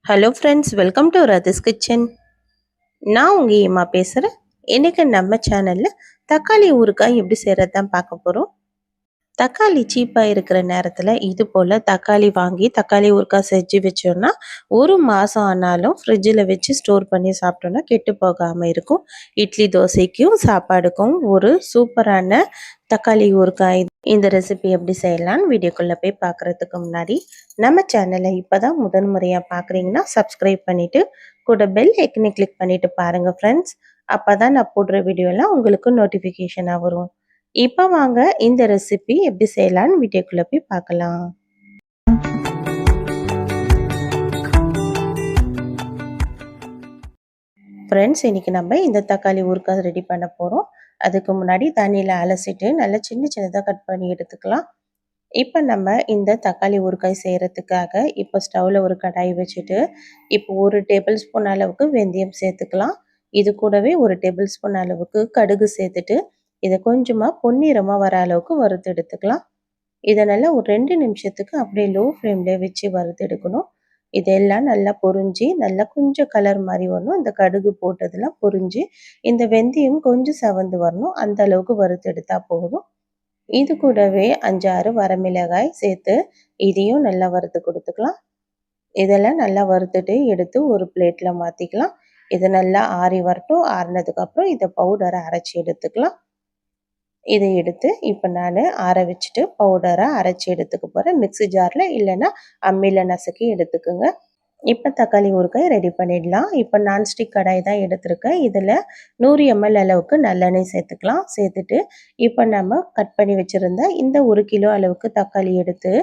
Hello friends, welcome to Rathi's kitchen. நான் உங்கள் ஏமா பேசுகிறேன். இன்றைக்கி நம்ம சேனலில் தக்காளி ஊறுகாய் எப்படி செய்கிறது தான் பார்க்க போகிறோம். தக்காளி சீப்பாக இருக்கிற நேரத்தில் இது போல் தக்காளி வாங்கி தக்காளி ஊறுகாய் செஞ்சு வச்சோன்னா ஒரு மாதம் ஆனாலும் ஃப்ரிட்ஜில் வச்சு ஸ்டோர் பண்ணி சாப்பிட்டோன்னா கெட்டு போகாமல் இருக்கும். இட்லி தோசைக்கும் சாப்பாடுக்கும் ஒரு சூப்பரான தக்காளி ஊறுகாய். இந்த ரெசிபி எப்படி செய்யலான்னு வீடியோக்குள்ளே போய் பார்க்குறதுக்கு முன்னாடி நம்ம சேனலை இப்போ தான் முதன் முறையாக பார்க்குறீங்கன்னா சப்ஸ்கிரைப் பண்ணிவிட்டு கூட பெல் ஐக்கனை கிளிக் பண்ணிவிட்டு பாருங்கள் ஃப்ரெண்ட்ஸ். அப்போ தான் நான் போடுற வீடியோலாம் உங்களுக்கு நோட்டிஃபிகேஷனாக வரும். இப்போ வாங்க இந்த ரெசிபி எப்படி செய்யலான்னு வீடியோக்குள்ளே போய் பார்க்கலாம். ஃப்ரெண்ட்ஸ், இன்றைக்கி நம்ம இந்த தக்காளி ஊறுகாய் ரெடி பண்ண போகிறோம். அதுக்கு முன்னாடி தண்ணியில் அலசிட்டு நல்லா சின்ன சின்னதாக கட் பண்ணி எடுத்துக்கலாம். இப்போ நம்ம இந்த தக்காளி ஊறுகாய் செய்கிறதுக்காக இப்போ ஸ்டவ்வில் ஒரு கடாய் வச்சுட்டு இப்போ 1 டேபிள் ஸ்பூன் அளவுக்கு வெந்தயம் சேர்த்துக்கலாம். இது கூடவே 1 டேபிள் ஸ்பூன் அளவுக்கு கடுகு சேர்த்துட்டு இதை கொஞ்சமாக பொன்னிறமாக வர அளவுக்கு வறுத்து எடுத்துக்கலாம். இதை நல்லா ஒரு 2 நிமிஷத்துக்கு அப்படியே லோ ஃப்ளேம்லேயே வச்சு வறுத்து எடுக்கணும். இதெல்லாம் நல்லா பொரிஞ்சு நல்லா கொஞ்சம் கலர் மாதிரி வரணும். இந்த கடுகு போட்டதெல்லாம் பொரிஞ்சு இந்த வெந்தயம் கொஞ்சம் செவந்து வரணும். அந்த அளவுக்கு வறுத்து எடுத்தால் போதும். இது கூடவே 5, 6 வரமிளகாய் சேர்த்து இதையும் நல்லா வறுத்து கொடுத்துக்கலாம். இதெல்லாம் நல்லா வறுத்துட்டு எடுத்து ஒரு பிளேட்டில் மாற்றிக்கலாம். இது நல்லா ஆறி வரட்டும். ஆறினதுக்கப்புறம் இதை பவுடரை அரைச்சி எடுத்துக்கலாம். இதை எடுத்து இப்போ நான் ஆற வச்சுட்டு பவுடரை அரைச்சி எடுத்துக்க போகிறேன். மிக்ஸி ஜாரில் இல்லைன்னா அம்மியில் நசுக்கி எடுத்துக்குங்க. இப்போ தக்காளி ஊறுகாய் ரெடி பண்ணிடலாம். இப்போ நான்ஸ்டிக் கடாய் தான் எடுத்திருக்கேன். இதில் 100 ml அளவுக்கு நல்லெண்ணெய் சேர்த்துக்கலாம். சேர்த்துட்டு இப்போ நம்ம கட் பண்ணி வச்சுருந்த இந்த 1 கிலோ அளவுக்கு தக்காளி எடுத்து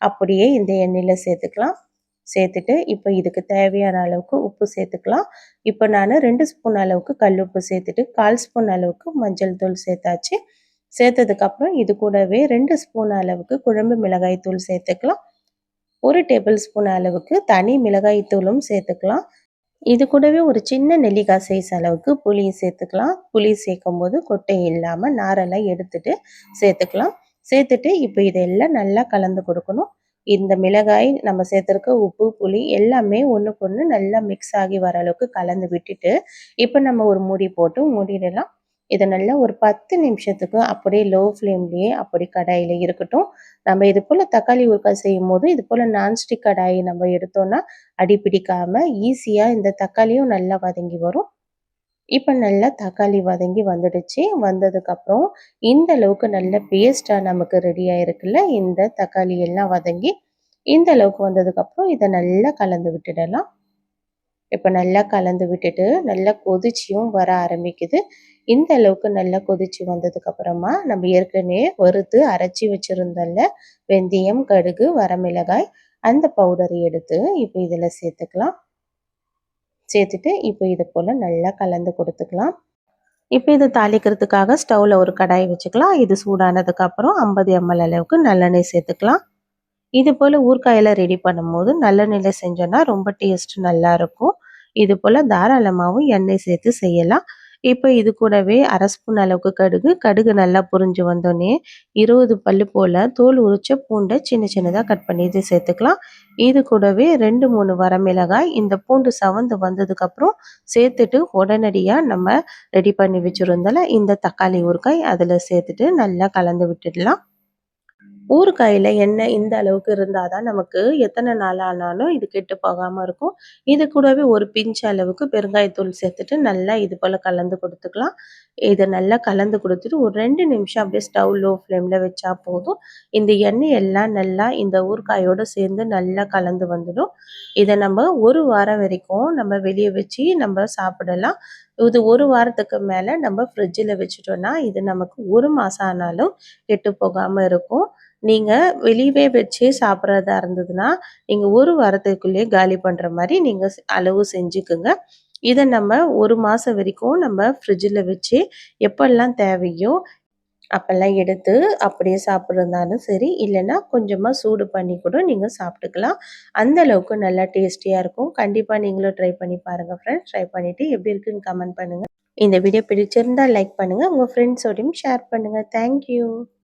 அப்படியே இந்த எண்ணெயில் சேர்த்துக்கலாம். சேர்த்துட்டு இப்போ இதுக்கு தேவையான அளவுக்கு உப்பு சேர்த்துக்கலாம். இப்போ நான் 2 ஸ்பூன் அளவுக்கு கல் உப்பு சேர்த்துட்டு 1/4 ஸ்பூன் அளவுக்கு மஞ்சள் தூள் சேர்த்தாச்சு. சேர்த்ததுக்கப்புறம் இது கூடவே 2 ஸ்பூன் அளவுக்கு குழம்பு மிளகாய் தூள் சேர்த்துக்கலாம். 1 டேபிள் ஸ்பூன் அளவுக்கு தனி மிளகாய் தூளும் சேர்த்துக்கலாம். இது கூடவே ஒரு சின்ன நெல்லிக்காய் சைஸ் அளவுக்கு புளி சேர்த்துக்கலாம். புளி சேர்க்கும் போது கொட்டை இல்லாமல் நாரெல்லாம் எடுத்துட்டு சேர்த்துக்கலாம். சேர்த்துட்டு இப்போ இதெல்லாம் நல்லா கலந்து கொடுக்கணும். இந்த மிளகாய் நம்ம சேர்த்துருக்க உப்பு புளி எல்லாமே ஒன்றுக்கு ஒன்று நல்லா மிக்ஸ் ஆகி வர அளவுக்கு கலந்து விட்டுட்டு இப்போ நம்ம ஒரு மூடி போட்டு மூடிடலாம். இதை நல்லா ஒரு 10 நிமிஷத்துக்கு அப்படியே லோ ஃப்ளேம்லேயே அப்படி கடாயில் இருக்கட்டும். நம்ம இது போல் தக்காளி ஊறுகாய் செய்யும் போது இது போல் நான்ஸ்டிக் கடாயை நம்ம எடுத்தோன்னா அடி பிடிக்காமல் ஈஸியாக இந்த தக்காளியும் நல்லா வதங்கி வரும். இப்போ நல்லா தக்காளி வதங்கி வந்துடுச்சு. வந்ததுக்கப்புறம் இந்த அளவுக்கு நல்ல பேஸ்ட்டாக நமக்கு ரெடி ஆகிருக்குல்ல, இந்த தக்காளி எல்லாம் வதங்கி இந்த அளவுக்கு வந்ததுக்கப்புறம் இதை நல்லா கலந்து விட்டுடலாம். இப்போ நல்லா கலந்து விட்டுட்டு நல்லா கொதிச்சியும் வர ஆரம்பிக்குது. இந்த அளவுக்கு நல்லா கொதிச்சு வந்ததுக்கப்புறமா நம்ம ஏற்கனவே வறுத்து அரைச்சி வச்சுருந்தோம்ல வெந்தயம், கடுகு, வரமிளகாய் அந்த பவுடரை எடுத்து இப்போ இதில் சேர்த்துக்கலாம். சேர்த்துட்டு இப்போ இது போல் நல்லா கலந்து கொடுத்துக்கலாம். இப்போ இதை தாளிக்கிறதுக்காக ஸ்டவ்வில் ஒரு கடாய் வச்சுக்கலாம். இது சூடானதுக்கப்புறம் 50 ml அளவுக்கு நல்லெண்ணெய் சேர்த்துக்கலாம். இது போல் ஊறுகாயெல்லாம் ரெடி பண்ணும்போது நல்லெண்ணெயில் செஞ்சோன்னா ரொம்ப டேஸ்ட் நல்லாயிருக்கும். இது போல் தாராளமாகவும் எண்ணெய் சேர்த்து செய்யலாம். இப்போ இது கூடவே 1/2 ஸ்பூன் அளவுக்கு கடுகு நல்லா பொரிஞ்சு வந்தோடனே 20 பல்லு போல் தோல் உரிச்ச பூண்டை சின்ன சின்னதாக கட் பண்ணி இது சேர்த்துக்கலாம். இது கூடவே 2, 3 வரமிளகாய் இந்த பூண்டு சவந்து வந்ததுக்கப்புறம் சேர்த்துட்டு உடனடியாக நம்ம ரெடி பண்ணி வச்சுருந்தோம்ல இந்த தக்காளி ஊறுகாய் அதில் சேர்த்துட்டு நல்லா கலந்து விட்டுடலாம். ஊறுகாயில் எண்ணெய் இந்த அளவுக்கு இருந்தால் தான் நமக்கு எத்தனை நாள் ஆனாலும் இது கெட்டு போகாமல் இருக்கும். இது கூடவே ஒரு பிஞ்ச் அளவுக்கு பெருங்காயத்தூள் சேர்த்துட்டு நல்லா இது போல் கலந்து கொடுத்துக்கலாம். இதை நல்லா கலந்து கொடுத்துட்டு ஒரு 2 நிமிஷம் அப்படியே ஸ்டவ் லோ ஃப்ளேமில் வச்சா போதும். இந்த எண்ணெய் எல்லாம் நல்லா இந்த ஊறுகாயோடு சேர்ந்து நல்லா கலந்து வந்துடும். இதை நம்ம ஒரு வாரம் வரைக்கும் நம்ம வெளியே வச்சு நம்ம சாப்பிடலாம். இது ஒரு வாரத்துக்கு மேலே நம்ம ஃப்ரிட்ஜில் வச்சுட்டோன்னா இது நமக்கு ஒரு மாதம் ஆனாலும் கெட்டு போகாமல் இருக்கும். நீங்கள் வெளியவே வச்சு சாப்பிட்றதா இருந்ததுன்னா நீங்கள் ஒரு வாரத்துக்குள்ளேயே காலி பண்ணுற மாதிரி நீங்கள் அளவு செஞ்சுக்குங்க. இதை நம்ம ஒரு மாதம் வரைக்கும் நம்ம ஃப்ரிட்ஜில் வச்சு எப்பெல்லாம் தேவையோ அப்போல்லாம் எடுத்து அப்படியே சாப்பிட்றதாலும் சரி, இல்லைன்னா கொஞ்சமாக சூடு பண்ணி கூட நீங்கள் சாப்பிட்டுக்கலாம். அந்த அளவுக்கு நல்லா டேஸ்டியாக இருக்கும். கண்டிப்பாக நீங்களும் ட்ரை பண்ணி பாருங்கள் ஃப்ரெண்ட்ஸ். ட்ரை பண்ணிவிட்டு எப்படி இருக்குன்னு கமெண்ட் பண்ணுங்கள். இந்த வீடியோ பிடிச்சிருந்தால் லைக் பண்ணுங்கள். உங்கள் ஃப்ரெண்ட்ஸோடையும் ஷேர் பண்ணுங்கள். தேங்க்யூ.